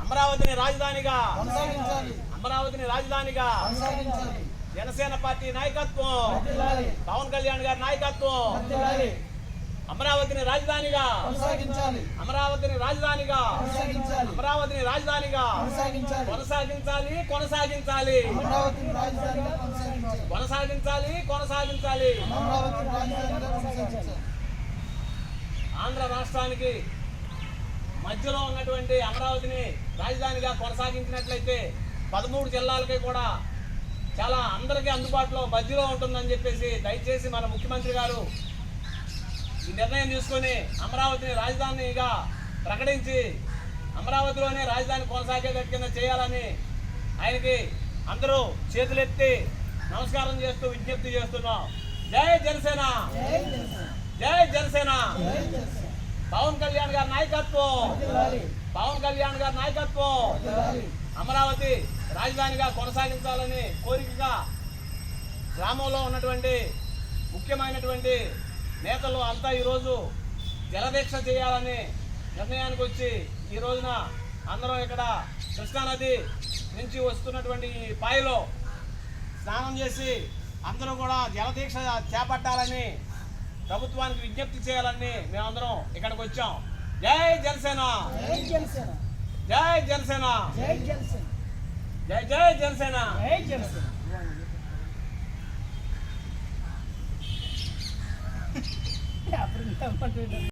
అమరావతిని రాజధానిగా కొనసాగించాలి. అమరావతిని రాజధానిగా జనసేన పార్టీ నాయకత్వం, పవన్ కళ్యాణ్ గారి నాయకత్వం అమరావతిని రాజధానిగా కొనసాగించాలి. ఆంధ్ర రాష్ట్రానికి మధ్యలో ఉన్నటువంటి అమరావతిని రాజధానిగా కొనసాగించినట్లయితే 13 జిల్లాలకి కూడా చాలా అందరికీ అందుబాటులో మధ్యలో ఉంటుందని చెప్పేసి దయచేసి మన ముఖ్యమంత్రి గారు ఈ నిర్ణయం తీసుకొని అమరావతిని రాజధానిగా ప్రకటించి అమరావతిలోనే రాజధాని కొనసాగేటట్టు కింద చేయాలని ఆయనకి అందరూ చేతులెత్తి నమస్కారం చేస్తూ విజ్ఞప్తి చేస్తున్నాం. జై జనసేన, జై జనసేన. పవన్ కళ్యాణ్ గారి నాయకత్వం అమరావతి రాజధానిగా కొనసాగించాలని కోరికగా గ్రామంలో ఉన్నటువంటి ముఖ్యమైనటువంటి నేతలు అంతా ఈరోజు జలదీక్ష చేయాలని నిర్ణయానికి వచ్చి ఈ రోజున అందరం ఇక్కడ కృష్ణానది నుంచి వస్తున్నటువంటి ఈ పాయలో స్నానం చేసి అందరూ కూడా జలదీక్ష చేపట్టాలని ప్రభుత్వానికి విజ్ఞప్తి చేయాలని మేమందరం ఇక్కడికి వచ్చాం. జై జనసేన, జై జనసేన, జై జనసేన.